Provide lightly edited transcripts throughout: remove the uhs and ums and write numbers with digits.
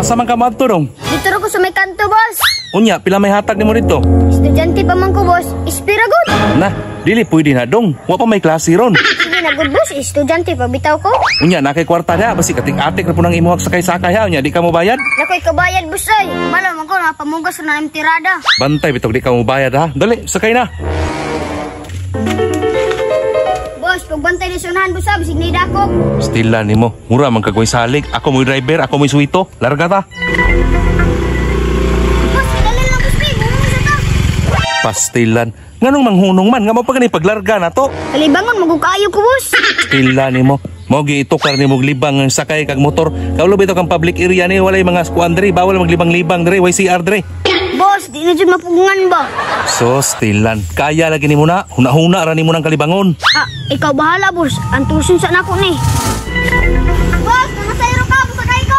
Asa man ka madto dong? Dito ra ko sa may kanto, boss. Unya, pila may hatag nimo dito? Estudyante pa man ko, boss. Ispira good. Na, dili pwede na dong. Wa pa may klase ron. Sige na good, boss. Estudyante pa bitaw ko. Unya, nakay kwarta na. Basi katik-atik na po nang imuhak sakay-sakay ha. Unya, di ka mo bayad? Nakoy kabayad, boss ay. Malam ako napamugas na ng tirada. Bantay, bitog di ka mo bayad ha. Dali, sakay na. Boss, pagbantay ni sunahan, boss, bisig ni dako. Stila nimo. Mura man kagway salig. Ako mo'y driver, ako mo'y suito. Larga ta. Boss, dali lang, boss, bumong sa ta. Pastilan. Nganong manghunong man, nga mapagani paglarga na to. Kalibangon, magukayo ko, boss. Stila nimo. Mo giitukar nimo libang ang sakay kag motor. Kaulo bitaw kang public area ni walay mga skuan diri, bawal maglibang-libang diri, way CR diri. Boss, di na dyan mapungan ba? So, stilan. Kaya lagi ni mo na. Huna-huna ra ni mo ng kalibangon. Ah, ikaw bahala, boss. Antusin sa nako ni. Boss, namasayro ka, sakay ko.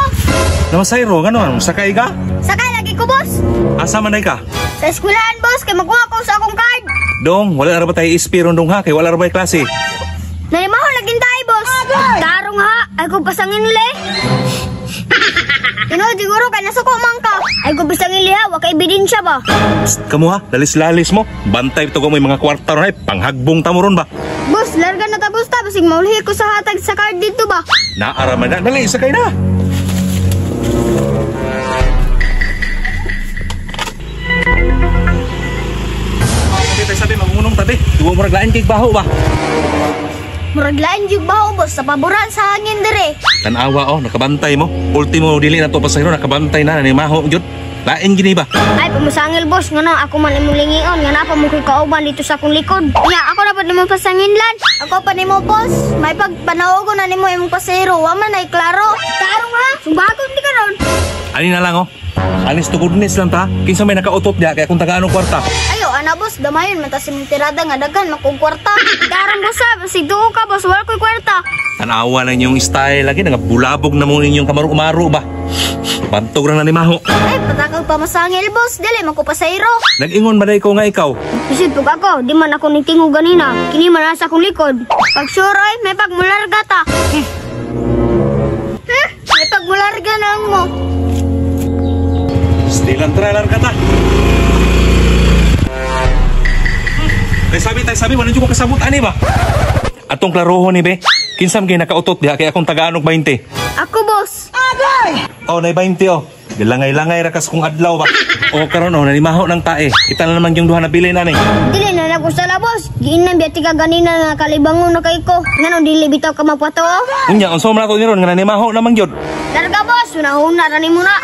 Namasayro, gano'n? Sakay ka? Sakay lagi ko, boss. Asa man ka? Sa eskwelahan, boss, kay makuha ko sa akong card. Dong, wala ra ba tayo ispiron dong ha? Kay wala ra ba klase? Nalimaho laging tayo, boss. Tarong ha, ay ko pasangin nila eh. Tinood siguro kay nasuko man ka. Ay ko pasangin liha, waka ebidensya ba? Psst, kamu ha? Lalis-lalis mo. Bantay ito ko may mga kwarta ron ay. Panghagbong tamo ron ba? Boss, larga na tapos ta. Basig maulhi ko sa hatag sa card dito ba? Naaraman na. Dali, sakay na. Sabi, mamunong tabi. Tuwa mo raglaan kay baho ba? Muraglaan yung baho, boss. Sa paboran sa hangin dire. Tanawa nakabantay mo. Ultimo dili na to pasahero, nakabantay na. Nanimaho, jud. Lain gini ba? Ay, pamusangil, boss. Nga na, ako man imong lingion. Nga na, pamukoy kauban dito sa akong likod. Nga, ako na pa ni mo pasanginlan. Ako pa ni mo, boss. May pagpanawago na ni mo imong pasahero. Waman ay klaro. Tarong ha? Sumbagod di ka ron. Ani na lang Anis tukudnis lang ta. Kinsa may nakautop niya kaya kung taga-anong kwarta. Ayo, ana, boss. Damayon, matas imong tirada nga daghan. Makong kwarta. Darang, boss, ha? Basig doon ka, boss. Wala ko'y kwarta. Tanawa lang yung style lagi. Nangabulabog na mo ninyong kamaru-umaru ba? Bantog lang na ni Maho. Ay, patakag pa masangil, boss. Dili, makupasayro. Nag-ingon ba ko nga ikaw? Bisit pag ako, di man ako nitingo ganina. Kini man nasa akong likod. Pag sure ay, may pagmularga ta. May pagmularga na ang mo. Stilan tralar ka ta. Tay sabi, wala nyo ko kasabot ani ba? Atong klarohon ni be. Kinsam kay nakautot diha kay akong taga-anong 20. Ako, boss. Oh, nay 20 oh. Dilangay-langay ra kas kung adlaw ba. O karon nanimaho ng tae. Kita na naman yung duha na bilin ani. Dili na nagusala, boss. Giinan biya tiga ganina nga kalibangon na kay ko. Ngano dili bitaw ka mapato. Unya, unsa man ato ni ron nga nanimaho naman gyud. Larga, boss. Una-una ra nimo na.